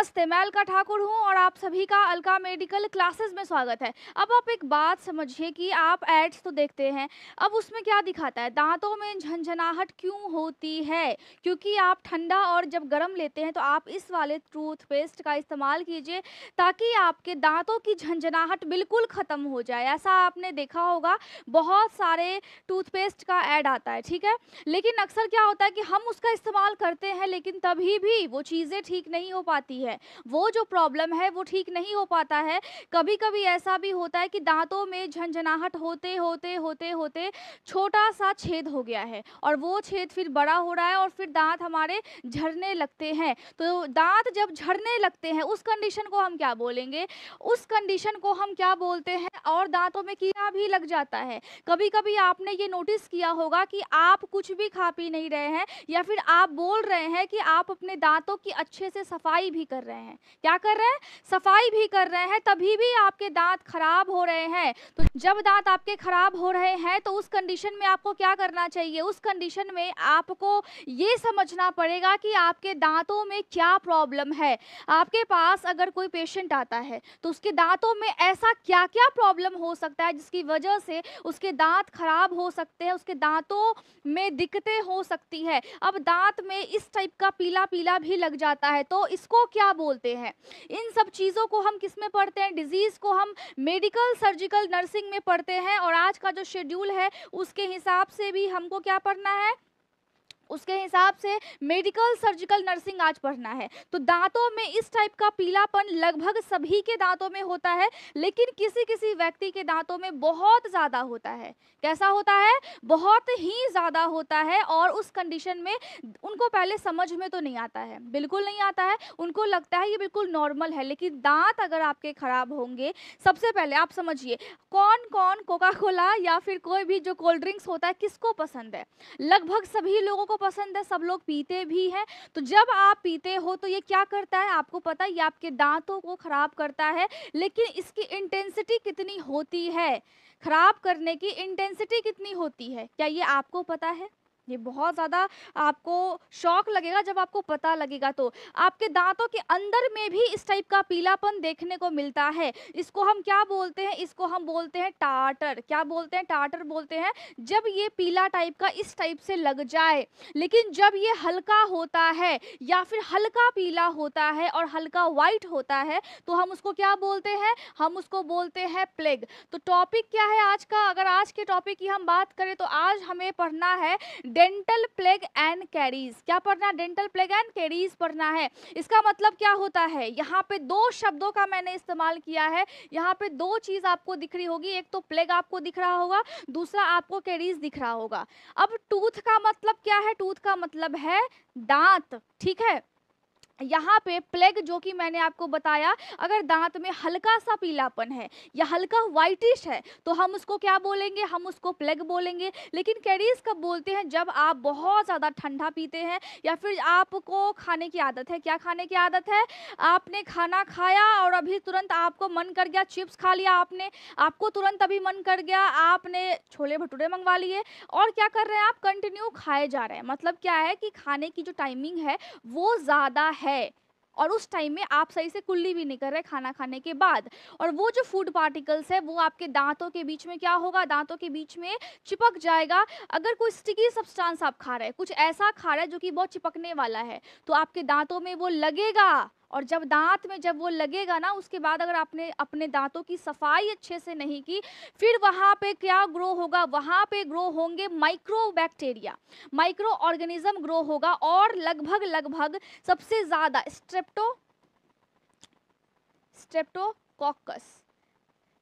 नमस्ते, मैं अलका ठाकुर हूँ और आप सभी का अलका मेडिकल क्लासेस में स्वागत है। अब आप एक बात समझिए कि आप एड्स तो देखते हैं, अब उसमें क्या दिखाता है, दांतों में झंझनाहट क्यों होती है? क्योंकि आप ठंडा और जब गर्म लेते हैं तो आप इस वाले टूथपेस्ट का इस्तेमाल कीजिए ताकि आपके दांतों की झंझनाहट बिल्कुल ख़त्म हो जाए। ऐसा आपने देखा होगा, बहुत सारे टूथपेस्ट का ऐड आता है, ठीक है? लेकिन अक्सर क्या होता है कि हम उसका इस्तेमाल करते हैं लेकिन तभी भी वो चीज़ें ठीक नहीं हो पाती है, वो जो प्रॉब्लम है वो ठीक नहीं हो पाता है। कभी-कभी ऐसा भी होता है कि दाँतों में झनझनाहट होते छोटा-सा छेद हो गया है और वो छेद फिर बड़ा हो रहा है और फिर दाँत हमारे झड़ने लगते हैं। तो दाँत जब झड़ने लगते हैं उस कंडीशन को हम क्या बोलेंगे? उस कंडीशन को हम क्या बोलते हैं और दाँतों में कीड़ा भी लग जाता है। कभी-कभी आपने ये नोटिस किया होगा कि आप कुछ भी खा पी नहीं रहे हैं या फिर आप बोल रहे हैं कि आप अपने दांतों की अच्छे से सफाई भी कर रहे हैं। क्या कर रहे हैं? सफाई भी कर रहे हैं, तभी भी आपके दांत खराब हो रहे हैं। तो जब दांत आपके खराब हो रहे हैं तो उस कंडीशन में आपको क्या करना चाहिए? उस कंडीशन में आपको ये समझना पड़ेगा कि आपके दांतों में क्या प्रॉब्लम है। आपके पास अगर कोई पेशेंट आता है तो उसके दांतों में ऐसा क्या-क्या प्रॉब्लम हो सकता है जिसकी वजह से उसके दांत खराब हो सकते हैं, उसके दांतों में दिक्कतें हो सकती है। अब दांत में इस टाइप का पीला-पीला भी लग जाता है, तो इसको क्या बोलते हैं? इन सब चीज़ों को हम किस में पढ़ते हैं? डिज़ीज़ को हम मेडिकल सर्जिकल नर्सिंग में पढ़ते हैं और आज का जो शेड्यूल है, उसके हिसाब से भी हमको क्या पढ़ना है? उसके हिसाब से मेडिकल सर्जिकल नर्सिंग आज पढ़ना है। तो दांतों में इस टाइप का पीलापन लगभग सभी के दांतों में होता है, लेकिन किसी-किसी व्यक्ति के दांतों में बहुत ज़्यादा होता है। कैसा होता है? बहुत ही ज़्यादा होता है और उस कंडीशन में उनको पहले समझ में तो नहीं आता है, बिल्कुल नहीं आता है। उनको लगता है ये बिल्कुल नॉर्मल है, लेकिन दांत अगर आपके खराब होंगे, सबसे पहले आप समझिए कौन-कौन कोका कोला या फिर कोई भी जो कोल्ड ड्रिंक्स होता है किसको पसंद है? लगभग सभी लोगों को पसंद है, सब लोग पीते भी हैं। तो जब आप पीते हो तो ये क्या करता है आपको पता है, ये आपके दांतों को खराब करता है, लेकिन इसकी इंटेंसिटी कितनी होती है, खराब करने की इंटेंसिटी कितनी होती है, क्या ये आपको पता है? ये बहुत ज़्यादा आपको शॉक लगेगा जब आपको पता लगेगा। तो आपके दांतों के अंदर में भी इस टाइप का पीलापन देखने को मिलता है। इसको हम क्या बोलते हैं? इसको हम बोलते हैं टाटर। क्या बोलते हैं? टाटर बोलते हैं। जब ये पीला टाइप का इस टाइप से लग जाए, लेकिन जब ये हल्का होता है या फिर हल्का पीला होता है और हल्का वाइट होता है तो हम उसको क्या बोलते हैं? हम उसको बोलते हैं प्लेग। तो टॉपिक क्या है आज का? अगर आज के टॉपिक की हम बात करें तो आज हमें पढ़ना है डेंटल प्लेग एंड कैरीज। क्या पढ़ना? डेंटल प्लेग एंड कैरीज पढ़ना है। इसका मतलब क्या होता है? यहाँ पे दो शब्दों का मैंने इस्तेमाल किया है। यहाँ पे दो चीज आपको दिख रही होगी, एक तो प्लेग आपको दिख रहा होगा, दूसरा आपको कैरीज दिख रहा होगा। अब टूथ का मतलब क्या है? टूथ का मतलब है दांत, ठीक है। यहाँ पे प्लेग जो कि मैंने आपको बताया, अगर दांत में हल्का सा पीलापन है या हल्का व्हाइटिश है तो हम उसको क्या बोलेंगे? हम उसको प्लेग बोलेंगे। लेकिन कैरीज कब बोलते हैं? जब आप बहुत ज़्यादा ठंडा पीते हैं या फिर आपको खाने की आदत है। क्या खाने की आदत है? आपने खाना खाया और अभी तुरंत आपको मन कर गया, चिप्स खा लिया आपने, आपको तुरंत अभी मन कर गया, आपने छोले भटूरे मंगवा लिए और क्या कर रहे हैं आप? कंटिन्यू खाए जा रहे हैं। मतलब क्या है कि खाने की जो टाइमिंग है वो ज़्यादा है और उस टाइम में आप सही से कुल्ली भी नहीं कर रहे खाना खाने के बाद, और वो जो फूड पार्टिकल्स है वो आपके दांतों के बीच में क्या होगा? दांतों के बीच में चिपक जाएगा। अगर कोई स्टिकी सब्सटेंस आप खा रहे हैं, कुछ ऐसा खा रहे हैं जो कि बहुत चिपकने वाला है, तो आपके दांतों में वो लगेगा और जब दांत में जब वो लगेगा ना, उसके बाद अगर आपने अपने दांतों की सफाई अच्छे से नहीं की, फिर वहाँ पे क्या ग्रो होगा? वहाँ पे ग्रो होंगे micro bacteria, micro organism grow होगा और लगभग लगभग सबसे ज़्यादा स्ट्रेप्टोकॉकस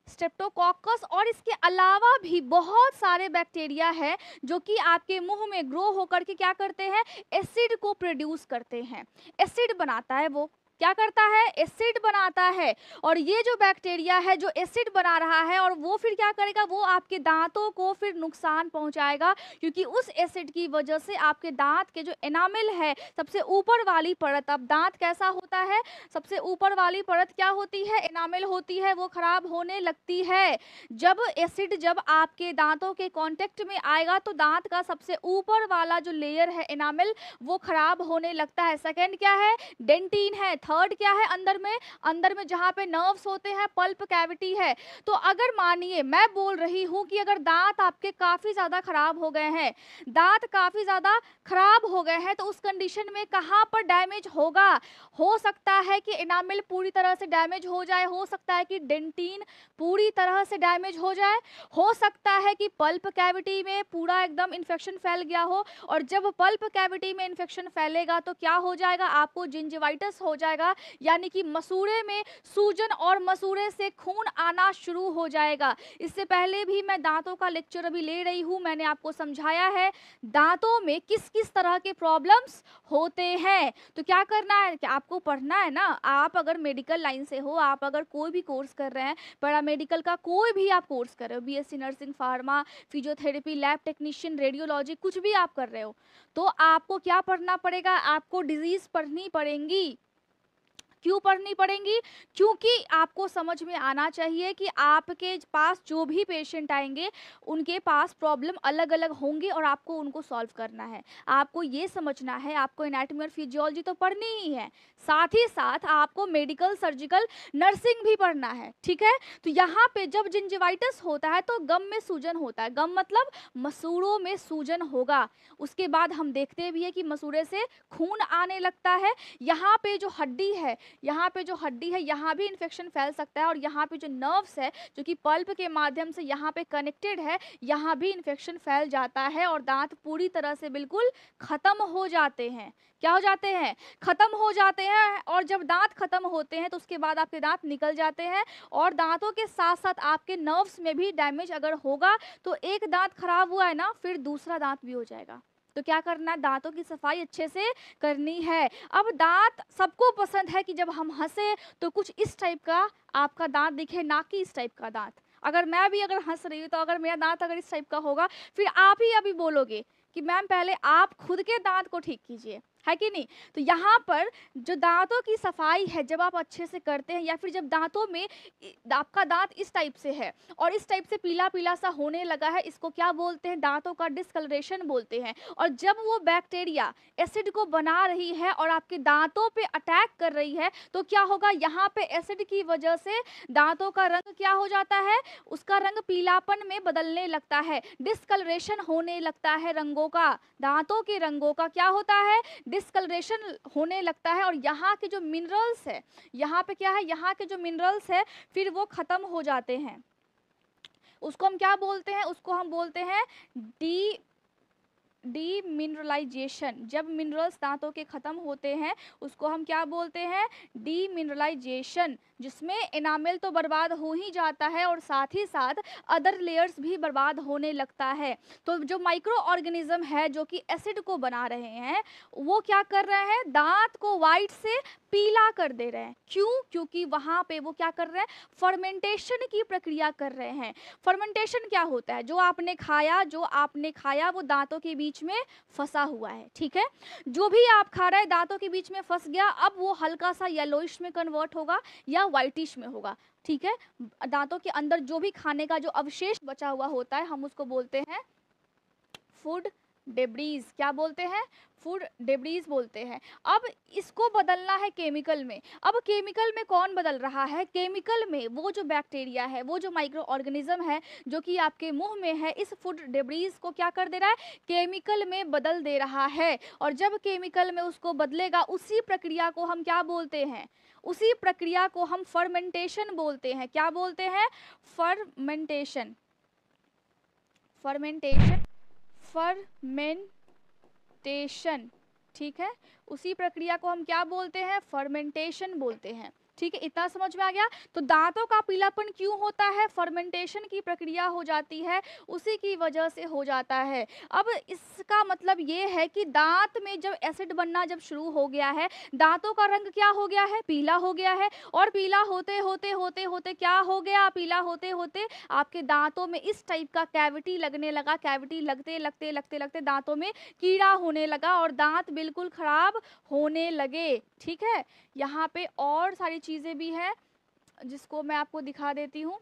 स्ट्रेप्टोकॉकस और इसके अलावा भी बहुत सारे बैक्टीरिया हैं जो कि आपके मुंह में ग्रो होकर के क्या करते हैं? एसिड को प्रोड्यूस करते हैं, एसिड बनाता है। वो क्या करता है? एसिड बनाता है। और ये जो बैक्टीरिया है जो एसिड बना रहा है और वो फिर क्या करेगा? वो आपके दांतों को फिर नुकसान पहुंचाएगा, क्योंकि उस एसिड की वजह से आपके दांत के जो एनामेल है, सबसे ऊपर वाली परत, अब दांत कैसा होता है? सबसे ऊपर वाली परत क्या होती है? एनामेल होती है, वो खराब होने लगती है। जब एसिड जब आपके दांतों के कांटेक्ट में आएगा तो दांत का सबसे ऊपर वाला जो लेयर है एनामेल, वो खराब होने लगता है। सेकंड क्या है? डेंटिन है। थर्ड क्या है अंदर में जहाँ पे नर्व्स होते हैं, पल्प कैविटी है। तो अगर मानिए मैं बोल रही हूँ कि अगर दांत आपके काफ़ी ज़्यादा खराब हो गए हैं, दांत काफ़ी ज़्यादा खराब हो गए हैं, तो उस कंडीशन में कहाँ पर डैमेज होगा? हो सकता है कि एनामेल पूरी तरह से डैमेज हो जाए, हो सकता है कि डेंटिन पूरी तरह से डैमेज हो सकता है कि पल्प कैविटी में पूरा एकदम इन्फेक्शन फैल गया हो, और जब पल्प कैविटी में इन्फेक्शन फैलेगा तो क्या हो जाएगा? आपको जिंजिवाइटिस हो जाएगा, यानी कि मसूड़े में सूजन और मसूड़े से खून आना शुरू हो जाएगा। इससे पहले भी मैं दांतों का लेक्चर अभी ले रही हूँ, मैंने आपको समझाया है दांतों में किस किस तरह के प्रॉब्लम्स होते हैं। तो क्या करना है कि आपको पढ़ना है ना। आप अगर मेडिकल लाइन से हो, आप अगर कोई भी कोर्स कर रहे हैं, पैरामेडिकल का कोई भी आप कोर्स कर रहे हो, BSc nursing, pharma, physiotherapy, lab technician, radiology, कुछ भी आप कर रहे हो, तो आपको क्या पढ़ना पड़ेगा? आपको डिजीज पढ़नी पड़ेंगी। क्यों पढ़नी पड़ेंगी? क्योंकि आपको समझ में आना चाहिए कि आपके पास जो भी पेशेंट आएंगे उनके पास प्रॉब्लम अलग अलग होंगे और आपको उनको सॉल्व करना है। आपको ये समझना है, आपको एनाटॉमी और फिजियोलॉजी तो पढ़नी ही है, साथ ही साथ आपको मेडिकल, सर्जिकल, नर्सिंग भी पढ़ना है, ठीक है। तो यहाँ पे जब जिंजिवाइटिस होता है तो गम में सूजन होता है, गम मतलब मसूड़ों में सूजन होगा। उसके बाद हम देखते भी है कि मसूड़े से खून आने लगता है। यहाँ पे जो हड्डी है, यहाँ भी इन्फेक्शन फैल सकता है, और यहाँ पे जो नर्व्स है जो कि पल्प के माध्यम से यहाँ पे कनेक्टेड है, यहाँ भी इन्फेक्शन फैल जाता है और दांत पूरी तरह से बिल्कुल खत्म हो जाते हैं। क्या हो जाते हैं? खत्म हो जाते हैं। और जब दांत खत्म होते हैं तो उसके बाद आपके दांत निकल जाते हैं, और दांतों के साथ साथ आपके नर्व्स में भी डैमेज अगर होगा तो एक दांत खराब हुआ है ना, फिर दूसरा दांत भी हो जाएगा। तो क्या करना है? दांतों की सफाई अच्छे से करनी है। अब दांत सबको पसंद है कि जब हम हंसे तो कुछ इस टाइप का आपका दांत दिखे, ना कि इस टाइप का दांत। अगर मैं भी अगर हंस रही हूँ तो अगर मेरा दांत अगर इस टाइप का होगा, फिर आप ही अभी बोलोगे कि मैम पहले आप खुद के दांत को ठीक कीजिए, है कि नहीं। तो यहाँ पर जो दांतों की सफाई है जब आप अच्छे से करते हैं, या फिर जब दांतों में आपका दांत इस टाइप से है और इस टाइप से पीला पीला सा होने लगा है, इसको क्या बोलते हैं? दांतों का डिस्कलरेशन बोलते हैं। और जब वो बैक्टीरिया एसिड को बना रही है और आपके दांतों पे अटैक कर रही है, तो क्या होगा? यहाँ पे एसिड की वजह से दांतों का रंग क्या हो जाता है? उसका रंग पीलापन में बदलने लगता है, डिस्कलरेशन होने लगता है रंगों का। दांतों के रंगों का क्या होता है? डिस्कलरेशन होने लगता है। और यहाँ के जो मिनरल्स है, यहाँ पे क्या है? यहाँ के जो मिनरल्स है फिर वो खत्म हो जाते हैं। उसको हम क्या बोलते हैं? उसको हम बोलते हैं डीमिनरलाइजेशन। जब मिनरल्स दांतों के खत्म होते हैं उसको हम क्या बोलते हैं? डीमिनरलाइजेशन, जिसमें एनामेल तो बर्बाद हो ही जाता है और साथ ही साथ अदर लेयर्स भी बर्बाद होने लगता है। तो जो माइक्रो ऑर्गेनिज्म है जो कि एसिड को बना रहे हैं, वो क्या कर रहे हैं? दांत को वाइट से पीला कर दे रहे हैं। क्यों? क्योंकि वहां पे वो क्या कर रहे हैं? फर्मेंटेशन की प्रक्रिया कर रहे हैं। फर्मेंटेशन क्या होता है? जो आपने खाया वो दांतों के बीच में फंसा हुआ है, ठीक है। जो भी आप खा रहे हैं दांतों के बीच में फंस गया, अब वो हल्का सा येलोइश में कन्वर्ट होगा या व्हाइटिश में होगा, ठीक है। दांतों के अंदर जो भी खाने का जो अवशेष बचा हुआ होता है हम उसको बोलते हैं फूड डेब्रीज। क्या बोलते हैं? फूड डेब्रीज बोलते हैं। अब इसको बदलना है केमिकल में। अब केमिकल में कौन बदल रहा है? केमिकल में वो जो बैक्टीरिया है, वो जो माइक्रो ऑर्गेनिज्म है जो कि आपके मुंह में है, इस फूड डेब्रीज को क्या कर दे रहा है? केमिकल में बदल दे रहा है। और जब केमिकल में उसको बदलेगा, उसी प्रक्रिया को हम क्या बोलते हैं? उसी प्रक्रिया को हम फर्मेंटेशन बोलते हैं। क्या बोलते हैं? फर्मेंटेशन। फर्मेंटेशन, फर्मेंटेशन, ठीक है। उसी प्रक्रिया को हम क्या बोलते हैं? फर्मेंटेशन बोलते हैं, ठीक है। इतना समझ में आ गया। तो दांतों का पीलापन क्यों होता है? फर्मेंटेशन की प्रक्रिया हो जाती है, उसी की वजह से हो जाता है। अब इसका मतलब ये है कि दांत में जब एसिड बनना जब शुरू हो गया है, दांतों का रंग क्या हो गया है? पीला हो गया है। और पीला होते होते होते होते क्या हो गया? पीला होते होते आपके दांतों में इस टाइप का कैविटी लगने लगा। कैविटी लगते लगते लगते लगते दांतों में कीड़ा होने लगा और दांत बिल्कुल खराब होने लगे, ठीक है। यहाँ पे और सारी चीज़ें भी हैं जिसको मैं आपको दिखा देती हूँ।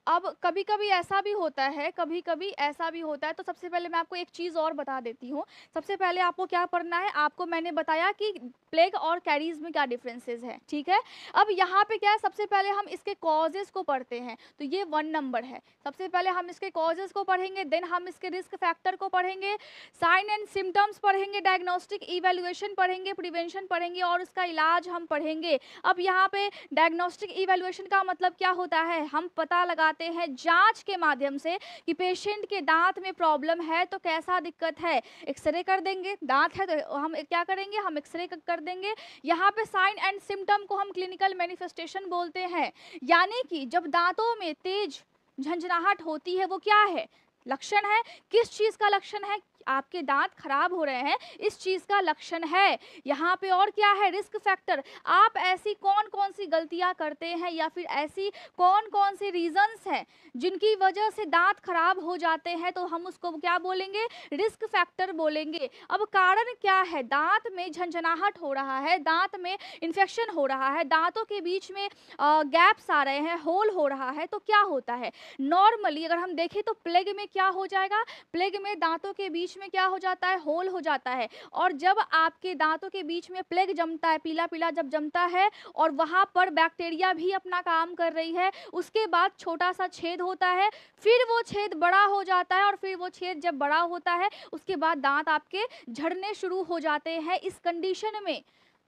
अब कभी-कभी ऐसा भी होता है, कभी-कभी ऐसा भी होता है, तो सबसे पहले मैं आपको एक चीज़ और बता देती हूँ। सबसे पहले आपको क्या पढ़ना है, आपको मैंने बताया कि प्लेग और कैरीज़ में क्या डिफरेंसेस हैं, ठीक है? अब यहाँ पे क्या है, सबसे पहले हम इसके कॉजेज़ को पढ़ते हैं, तो ये 1 नंबर है। सबसे पहले हम इसके कॉजेज़ को पढ़ेंगे, देन हम इसके रिस्क फैक्टर को पढ़ेंगे, साइन एंड सिम्पटम्स पढ़ेंगे, डायग्नोस्टिक इवैल्यूएशन पढ़ेंगे, प्रिवेंशन पढ़ेंगे और उसका इलाज हम पढ़ेंगे। अब यहाँ पे डायग्नोस्टिक इवैल्यूएशन का मतलब क्या होता है, हम पता लगाते हैं जांच के माध्यम से कि पेशेंट के दांत में प्रॉब्लम है तो कैसा दिक्कत है, एक्सरे कर देंगे, दांत है तो हम क्या करेंगे, हम एक्सरे कर देंगे। यहाँ पे साइन एंड सिम्टम को हम क्लिनिकल मैनिफेस्टेशन बोलते हैं, यानी कि जब दांतों में तेज झंझनाहट होती है वो क्या है, लक्षण है, किस चीज का लक्षण है, आपके दांत खराब हो रहे हैं, इस चीज का लक्षण है। यहाँ पे और क्या है, रिस्क फैक्टर, आप ऐसी कौन कौन सी गलतियां करते हैं या फिर ऐसी कौन कौन से रीजंस हैं जिनकी वजह से दांत खराब हो जाते हैं, तो हम उसको क्या बोलेंगे, रिस्क फैक्टर बोलेंगे। अब कारण क्या है, दांत में झंझनाहट हो रहा है, दांत में इन्फेक्शन हो रहा है, दांतों के बीच में गैप्स आ रहे हैं, होल हो रहा है, तो क्या होता है, नॉर्मली अगर हम देखें तो प्लेग में क्या हो जाएगा, प्लेग में दांतों के बीच में क्या हो जाता है, होल हो जाता है। और जब आपके दांतों के बीच में प्लेग जमता है, पीला पीला जब जमता है और वहां पर बैक्टीरिया भी अपना काम कर रही है, उसके बाद छोटा सा छेद होता है, फिर वो छेद बड़ा हो जाता है और फिर वो छेद जब बड़ा होता है उसके बाद दांत आपके झड़ने शुरू हो जाते हैं। इस कंडीशन में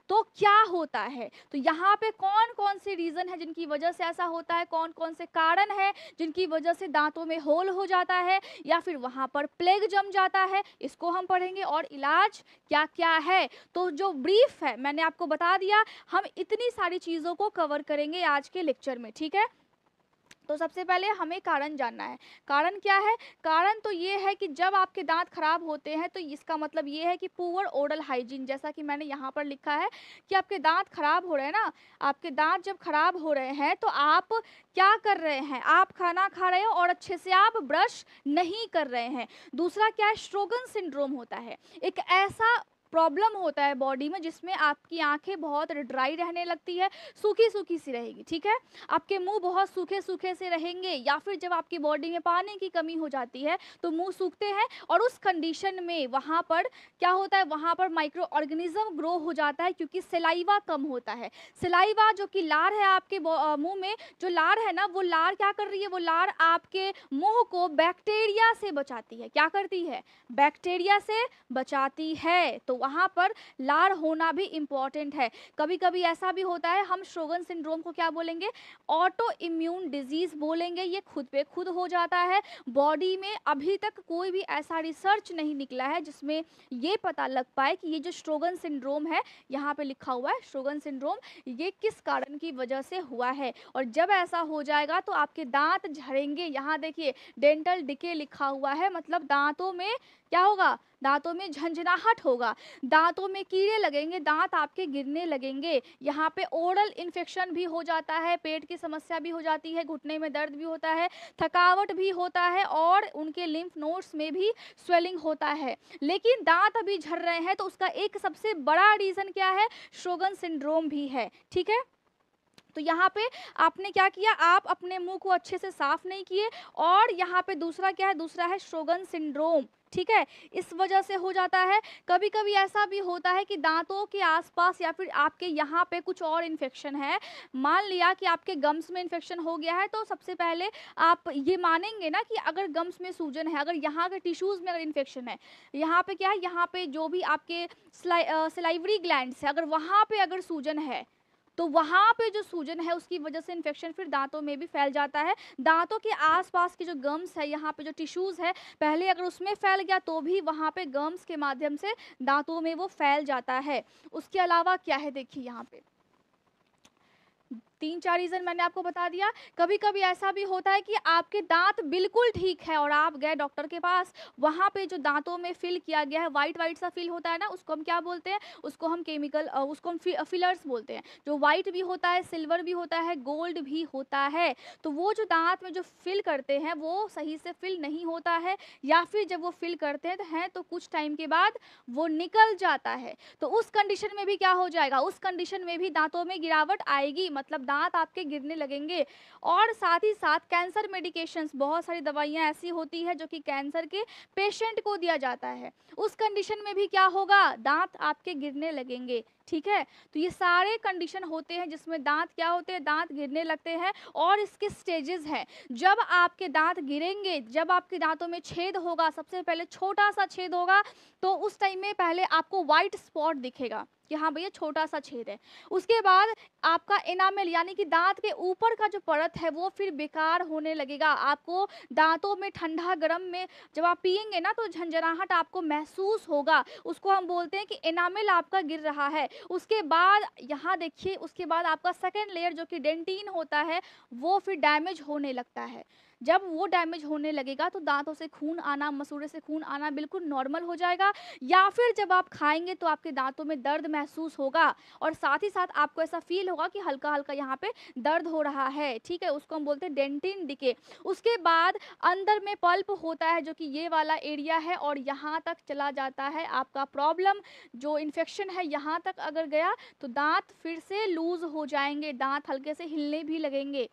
तो क्या होता है, तो यहाँ पे कौन कौन से रीजन है जिनकी वजह से ऐसा होता है, कौन कौन से कारण है जिनकी वजह से दांतों में होल हो जाता है या फिर वहां पर प्लेग जम जाता है, इसको हम पढ़ेंगे। और इलाज क्या क्या है, तो जो ब्रीफ है मैंने आपको बता दिया, हम इतनी सारी चीजों को कवर करेंगे आज के लेक्चर में, ठीक है। तो सबसे पहले हमें कारण जानना है, कारण क्या है, कारण तो ये है कि जब आपके दांत खराब होते हैं तो इसका मतलब ये है कि पुअर ओरल हाइजीन, जैसा कि मैंने यहाँ पर लिखा है कि आपके दांत खराब हो रहे हैं ना, आपके दांत जब खराब हो रहे हैं तो आप क्या कर रहे हैं, आप खाना खा रहे हो और अच्छे से आप ब्रश नहीं कर रहे हैं। दूसरा क्या है, श्रोगन सिंड्रोम होता है, एक ऐसा प्रॉब्लम होता है बॉडी में जिसमें आपकी आंखें बहुत ड्राई रहने लगती है, सूखी सूखी सी रहेगी, ठीक है, आपके मुंह बहुत सूखे सूखे से रहेंगे, या फिर जब आपकी बॉडी में पानी की कमी हो जाती है तो मुंह सूखते हैं, और उस कंडीशन में वहाँ पर क्या होता है, वहाँ पर माइक्रो ऑर्गेनिज्म ग्रो हो जाता है क्योंकि सलाइवा कम होता है। सलाइवा जो कि लार है आपके मुंह में, जो लार है ना, वो लार क्या कर रही है, वो लार आपके मुंह को बैक्टीरिया से बचाती है, क्या करती है, बैक्टीरिया से बचाती है, तो वहाँ पर लार होना भी इम्पॉर्टेंट है। कभी कभी ऐसा भी होता है, हम श्रोगन सिंड्रोम को क्या बोलेंगे, ऑटो इम्यून डिजीज बोलेंगे, ये खुद पे खुद हो जाता है बॉडी में। अभी तक कोई भी ऐसा रिसर्च नहीं निकला है जिसमें ये पता लग पाए कि ये जो श्रोगन सिंड्रोम है, यहाँ पे लिखा हुआ है श्रोगन सिंड्रोम, ये किस कारण की वजह से हुआ है। और जब ऐसा हो जाएगा तो आपके दांत झड़ेंगे, यहाँ देखिए डेंटल डिके लिखा हुआ है, मतलब दांतों में क्या होगा, दांतों में झंझनाहट होगा, दांतों में कीड़े लगेंगे, दांत आपके गिरने लगेंगे। यहाँ पे ओरल इन्फेक्शन भी हो जाता है, पेट की समस्या भी हो जाती है, घुटने में दर्द भी होता है, थकावट भी होता है और उनके लिम्फ नोड्स में भी स्वेलिंग होता है। लेकिन दांत अभी झड़ रहे हैं तो उसका एक सबसे बड़ा रीजन क्या है, श्रोगन सिंड्रोम भी है, ठीक है। तो यहाँ पे आपने क्या किया, आप अपने मुंह को अच्छे से साफ नहीं किए, और यहाँ पे दूसरा क्या है, दूसरा है श्रोगन सिंड्रोम, ठीक है, इस वजह से हो जाता है। कभी कभी ऐसा भी होता है कि दांतों के आसपास या फिर आपके यहाँ पे कुछ और इन्फेक्शन है, मान लिया कि आपके गम्स में इन्फेक्शन हो गया है, तो सबसे पहले आप ये मानेंगे ना कि अगर गम्स में सूजन है, अगर यहाँ के टिश्यूज़ में अगर इन्फेक्शन है, यहाँ पे क्या है, यहाँ पे जो भी आपके सलाइवरी ग्लैंड्स है, अगर वहाँ पे अगर सूजन है तो वहाँ पे जो सूजन है उसकी वजह से इन्फेक्शन फिर दांतों में भी फैल जाता है। दांतों के आसपास की जो गम्स है, यहाँ पे जो टिश्यूज़ है, पहले अगर उसमें फैल गया तो भी वहाँ पे गम्स के माध्यम से दांतों में वो फैल जाता है। उसके अलावा क्या है, देखिए यहाँ पे 3-4 रीज़न मैंने आपको बता दिया। कभी कभी ऐसा भी होता है कि आपके दांत बिल्कुल ठीक है और आप गए डॉक्टर के पास, वहाँ पे जो दांतों में फिल किया गया है, वाइट वाइट सा फिल होता है ना, उसको हम क्या बोलते हैं, उसको हम केमिकल उसको हम फिलर्स बोलते हैं। जो वाइट भी होता है, सिल्वर भी होता है, गोल्ड भी होता है, तो वो जो दांत में जो फिल करते हैं वो सही से फिल नहीं होता है, या फिर जब वो फिल करते हैं तो कुछ टाइम के बाद वो निकल जाता है। तो उस कंडीशन में भी क्या हो जाएगा, उस कंडीशन में भी दांतों में गिरावट आएगी, मतलब दांत आपके गिरने लगेंगे। और साथ ही साथ कैंसर मेडिकेशंस, बहुत सारी दवाइयाँ ऐसी होती है जो कि कैंसर के पेशेंट को दिया जाता है, उस कंडीशन में भी क्या होगा, दांत आपके गिरने लगेंगे। ठीक है, तो ये सारे कंडीशन होते हैं जिसमें दांत क्या होते हैं, दांत गिरने लगते हैं। और इसके स्टेजेस हैं, जब आपके दांत गिरेंगे, जब आपके दांतों में छेद होगा, सबसे पहले छोटा सा छेद होगा, तो उस टाइम में पहले आपको वाइट स्पॉट दिखेगा कि हाँ भैया छोटा सा छेद है। उसके बाद आपका एनामेल यानी कि दांत के ऊपर का जो परत है वो फिर बेकार होने लगेगा। आपको दांतों में ठंडा गर्म में जब आप पिएंगे ना तो झंझनाहट आपको महसूस होगा, उसको हम बोलते हैं कि एनामेल आपका गिर रहा है। उसके बाद यहाँ देखिए, उसके बाद आपका सेकेंड लेयर जो कि डेंटिन होता है वो फिर डैमेज होने लगता है। जब वो डैमेज होने लगेगा तो दांतों से खून आना, मसूड़े से खून आना बिल्कुल नॉर्मल हो जाएगा। या फिर जब आप खाएंगे तो आपके दांतों में दर्द महसूस होगा और साथ ही साथ आपको ऐसा फील होगा कि हल्का हल्का यहाँ पे दर्द हो रहा है। ठीक है, उसको हम बोलते हैं डेंटिन डिके। उसके बाद अंदर में पल्प होता है जो कि ये वाला एरिया है और यहाँ तक चला जाता है आपका प्रॉब्लम। जो इन्फेक्शन है यहाँ तक अगर गया तो दांत फिर से लूज हो जाएंगे, दांत हल्के से हिलने भी लगेंगे,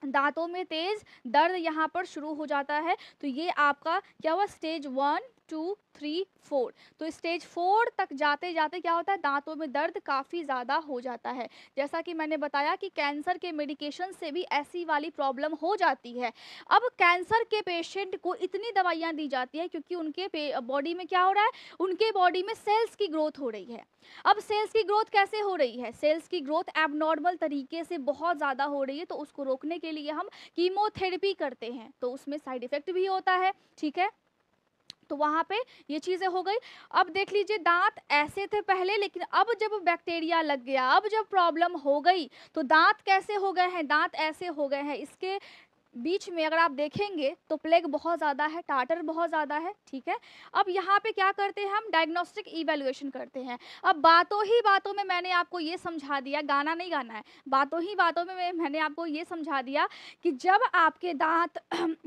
दांतों में तेज दर्द यहाँ पर शुरू हो जाता है। तो ये आपका क्या हुआ, स्टेज 1 2 3 4। तो स्टेज 4 तक जाते जाते क्या होता है, दांतों में दर्द काफ़ी ज़्यादा हो जाता है। जैसा कि मैंने बताया कि कैंसर के मेडिकेशन से भी ऐसी वाली प्रॉब्लम हो जाती है। अब कैंसर के पेशेंट को इतनी दवाइयाँ दी जाती है क्योंकि उनके बॉडी में क्या हो रहा है, उनके बॉडी में सेल्स की ग्रोथ हो रही है। अब सेल्स की ग्रोथ कैसे हो रही है, सेल्स की ग्रोथ एबनॉर्मल तरीके से बहुत ज़्यादा हो रही है, तो उसको रोकने के लिए हम कीमोथेरेपी करते हैं, तो उसमें साइड इफेक्ट भी होता है। ठीक है, तो वहाँ पे ये चीज़ें हो गई। अब देख लीजिए, दांत ऐसे थे पहले, लेकिन अब जब बैक्टीरिया लग गया, अब जब प्रॉब्लम हो गई तो दांत कैसे हो गए हैं, दांत ऐसे हो गए हैं। इसके बीच में अगर आप देखेंगे तो प्लेग बहुत ज़्यादा है, टाटर बहुत ज़्यादा है। ठीक है, अब यहाँ पे क्या करते हैं, हम डायग्नोस्टिक इवैल्यूएशन करते हैं। अब बातों ही बातों में मैंने आपको ये समझा दिया, गाना नहीं गाना है, बातों ही बातों में मैंने आपको ये समझा दिया कि जब आपके दांत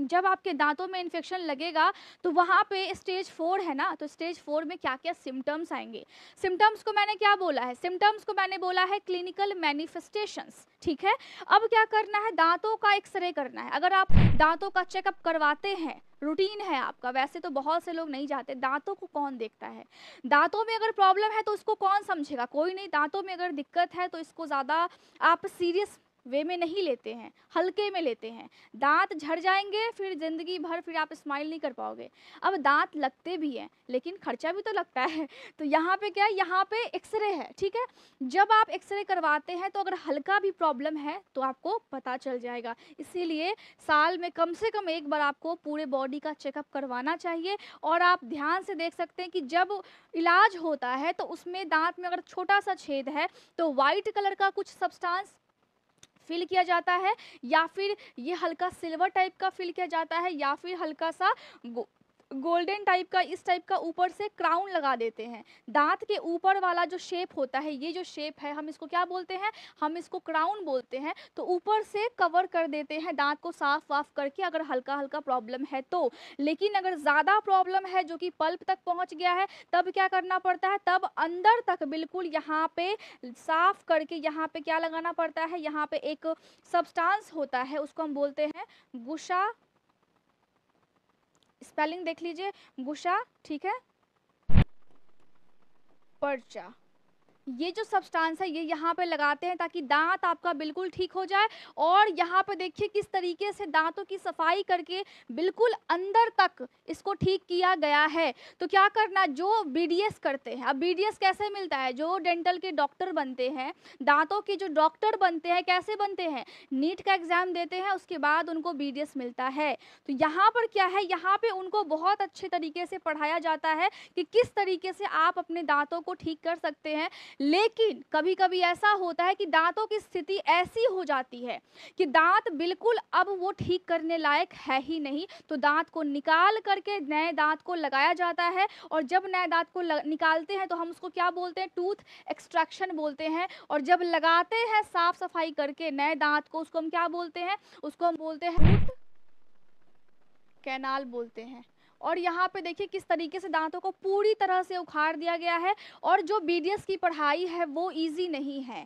जब आपके दांतों में इन्फेक्शन लगेगा तो वहाँ पे स्टेज 4 है ना, तो स्टेज 4 में क्या क्या सिम्टम्स आएंगे। सिम्टम्स को मैंने क्या बोला है, सिम्टम्स को मैंने बोला है क्लिनिकल मैनिफेस्टेशंस। ठीक है, अब क्या करना है, दांतों का एक्सरे करना है। अगर आप दांतों का चेकअप करवाते हैं, रूटीन है आपका, वैसे तो बहुत से लोग नहीं जाते, दांतों को कौन देखता है, दांतों में अगर प्रॉब्लम है तो उसको कौन समझेगा, कोई नहीं। दांतों में अगर दिक्कत है तो इसको ज़्यादा आप सीरियस वे में नहीं लेते हैं, हल्के में लेते हैं। दांत झड़ जाएंगे फिर जिंदगी भर फिर आप स्माइल नहीं कर पाओगे। अब दांत लगते भी हैं लेकिन खर्चा भी तो लगता है, तो यहाँ पे क्या है, यहाँ पे एक्सरे है। ठीक है, जब आप एक्सरे करवाते हैं तो अगर हल्का भी प्रॉब्लम है तो आपको पता चल जाएगा। इसीलिए साल में कम से कम एक बार आपको पूरे बॉडी का चेकअप करवाना चाहिए। और आप ध्यान से देख सकते हैं कि जब इलाज होता है तो उसमें दांत में अगर छोटा सा छेद है तो वाइट कलर का कुछ सब्सटेंस फिल किया जाता है, या फिर ये हल्का सिल्वर टाइप का फिल किया जाता है, या फिर हल्का सा गोल्डन टाइप का, इस टाइप का ऊपर से क्राउन लगा देते हैं। दांत के ऊपर वाला जो शेप होता है, ये जो शेप है हम इसको क्या बोलते हैं, हम इसको क्राउन बोलते हैं। तो ऊपर से कवर कर देते हैं दांत को साफ वाफ करके, अगर हल्का हल्का प्रॉब्लम है तो। लेकिन अगर ज़्यादा प्रॉब्लम है जो कि पल्प तक पहुंच गया है, तब क्या करना पड़ता है, तब अंदर तक बिल्कुल यहाँ पे साफ करके यहाँ पे क्या लगाना पड़ता है, यहाँ पे एक सब्सटेंस होता है उसको हम बोलते हैं गुशा, स्पेलिंग देख लीजिए, गुशा। ठीक है, पर्चा, ये जो सब्सटेंस है ये यहाँ पे लगाते हैं ताकि दांत आपका बिल्कुल ठीक हो जाए। और यहाँ पे देखिए किस तरीके से दांतों की सफाई करके बिल्कुल अंदर तक इसको ठीक किया गया है। तो क्या करना, जो बीडीएस करते हैं, अब बीडीएस कैसे मिलता है, जो डेंटल के डॉक्टर बनते हैं, दांतों के जो डॉक्टर बनते हैं, कैसे बनते हैं, नीट का एग्जाम देते हैं, उसके बाद उनको बीडीएस मिलता है। तो यहाँ पर क्या है, यहाँ पे उनको बहुत अच्छे तरीके से पढ़ाया जाता है कि किस तरीके से आप अपने दांतों को ठीक कर सकते हैं। लेकिन कभी कभी ऐसा होता है कि दांतों की स्थिति ऐसी हो जाती है कि दांत बिल्कुल अब वो ठीक करने लायक है ही नहीं, तो दांत को निकाल करके नए दांत को लगाया जाता है। और जब नए दांत को निकालते हैं तो हम उसको क्या बोलते हैं, टूथ एक्सट्रैक्शन बोलते हैं। और जब लगाते हैं साफ सफाई करके नए दांत को, उसको हम क्या बोलते हैं, उसको हम बोलते हैं रूट कैनाल बोलते हैं। और यहाँ पे देखिए किस तरीके से दांतों को पूरी तरह से उखाड़ दिया गया है। और जो बीडीएस की पढ़ाई है वो इजी नहीं है,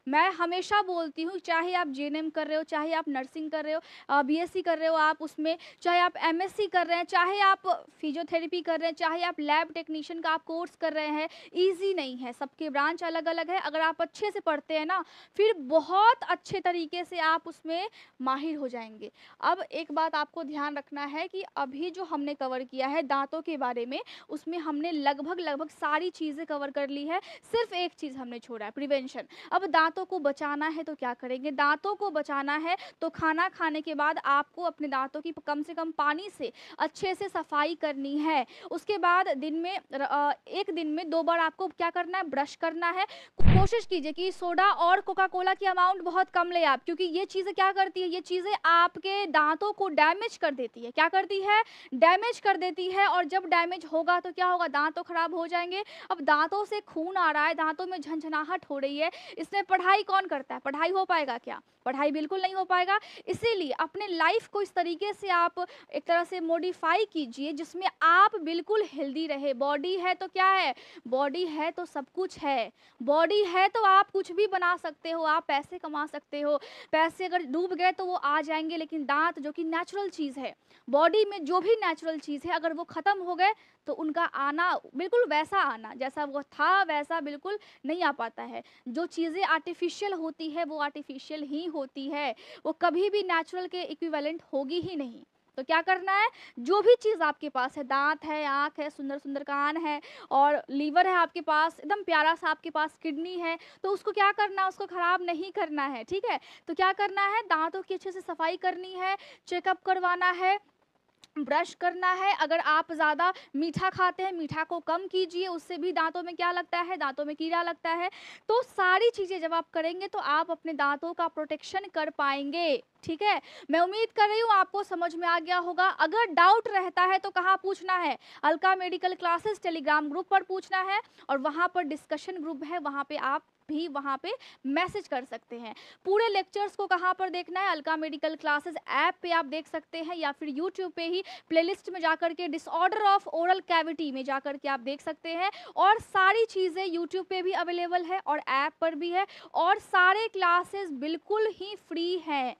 मैं हमेशा बोलती हूँ, चाहे आप जेएनएम कर रहे हो, चाहे आप नर्सिंग कर रहे हो, बीएससी कर रहे हो आप उसमें, चाहे आप एमएससी कर रहे हैं, चाहे आप फिजियोथेरेपी कर रहे हैं, चाहे आप लैब टेक्नीशियन का आप कोर्स कर रहे हैं, ईज़ी नहीं है, सबके ब्रांच अलग-अलग है। अगर आप अच्छे से पढ़ते हैं ना, फिर बहुत अच्छे तरीके से आप उसमें माहिर हो जाएँगे। अब एक बात आपको ध्यान रखना है कि अभी जो हमने कवर किया है दाँतों के बारे में, उसमें हमने लगभग सारी चीज़ें कवर कर ली है, सिर्फ़ एक चीज़ हमने छोड़ा है, प्रिवेंशन। अब दाँतों को बचाना है तो क्या करेंगे? दाँतों को बचाना है तो खाना खाने के बाद आपको अपने दाँतों की कम से कम पानी से अच्छे से सफाई करनी है। उसके बाद दिन में 1 दिन में 2 बार आपको क्या करना है? ब्रश करना है। कोशिश कीजिए कि सोडा और कोका कोला की अमाउंट बहुत कम लें आप, क्योंकि ये चीज़ें क्या करती है? ये चीज़ें आपके दाँतों को डैमेज कर देती है। क्या करती है? डैमेज कर देती है, और जब डैमेज होगा तो क्या होगा? दाँत तो खराब हो जाएँगे। अब दाँतों से खून आ रहा है, दाँतों में झनझनाहट हो रही है, इसमें पढ़ाई कौन करता है? पढ़ाई हो पाएगा क्या? पढ़ाई बिल्कुल नहीं हो पाएगा। इसीलिए अपने लाइफ को इस तरीके से आप एक तरह से मॉडिफाई कीजिए जिसमें आप बिल्कुल हेल्दी रहे। बॉडी है तो क्या है? बॉडी है तो सब कुछ है। बॉडी है तो आप कुछ भी बना सकते हो, आप पैसे कमा सकते हो। पैसे अगर डूब गए तो वो आ जाएँगे, लेकिन दाँत जो कि नेचुरल चीज़ है, बॉडी में जो भी नेचुरल चीज़ है अगर वो ख़त्म हो गए तो उनका आना बिल्कुल वैसा आना जैसा वो था वैसा बिल्कुल नहीं आ पाता है। जो चीज़ें आर्टिफ़िशियल होती है वो आर्टिफ़िशियल ही होती है, वो कभी भी नेचुरल के इक्विवेलेंट होगी ही नहीं। तो क्या करना है? जो भी चीज़ आपके पास है, दाँत है, आँख है, सुंदर-सुंदर कान है और लीवर है आपके पास, एकदम प्यारा-सा आपके पास किडनी है, तो उसको क्या करना है? उसको खराब नहीं करना है, ठीक है? तो क्या करना है? दाँतों की अच्छे से सफाई करनी है, चेकअप करवाना है, ब्रश करना है। अगर आप ज़्यादा मीठा खाते हैं, मीठा को कम कीजिए, उससे भी दाँतों में क्या लगता है? दाँतों में कीड़ा लगता है। तो सारी चीज़ें जब आप करेंगे तो आप अपने दाँतों का प्रोटेक्शन कर पाएँगे, ठीक है? मैं उम्मीद कर रही हूँ आपको समझ में आ गया होगा। अगर डाउट रहता है तो कहाँ पूछना है? Alka medical classes Telegram group पर पूछना है, और वहाँ पर डिस्कशन ग्रुप है, वहाँ पे आप भी वहाँ पे मैसेज कर सकते हैं। पूरे लेक्चर्स को कहाँ पर देखना है? अलका मेडिकल क्लासेस ऐप पे आप देख सकते हैं, या फिर यूट्यूब पे ही प्लेलिस्ट में जाकर के डिसऑर्डर ऑफ ओरल कैविटी में जाकर के आप देख सकते हैं। और सारी चीज़ें यूट्यूब पे भी अवेलेबल है और ऐप पर भी है, और सारे क्लासेस बिल्कुल ही फ्री हैं।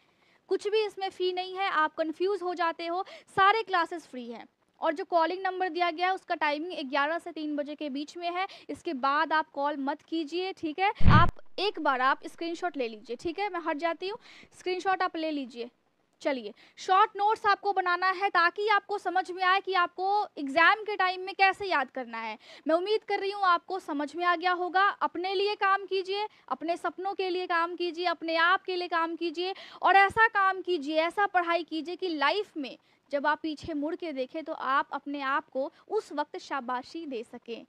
कुछ भी इसमें फ़ी नहीं है, आप कंफ्यूज हो जाते हो, सारे क्लासेस फ्री हैं। और जो कॉलिंग नंबर दिया गया है उसका टाइमिंग 11 से 3 बजे के बीच में है, इसके बाद आप कॉल मत कीजिए, ठीक है? आप एक बार आप स्क्रीनशॉट ले लीजिए, ठीक है? मैं हट जाती हूँ, स्क्रीनशॉट आप ले लीजिए। चलिए, शॉर्ट नोट्स आपको बनाना है ताकि आपको समझ में आए कि आपको एग्ज़ाम के टाइम में कैसे याद करना है। मैं उम्मीद कर रही हूँ आपको समझ में आ गया होगा। अपने लिए काम कीजिए, अपने सपनों के लिए काम कीजिए, अपने आप के लिए काम कीजिए, और ऐसा काम कीजिए, ऐसा पढ़ाई कीजिए कि लाइफ में जब आप पीछे मुड़ के देखें तो आप अपने आप को उस वक़्त शाबाशी दे सकें।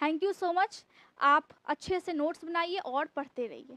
Thank you so much. आप अच्छे से नोट्स बनाइए और पढ़ते रहिए।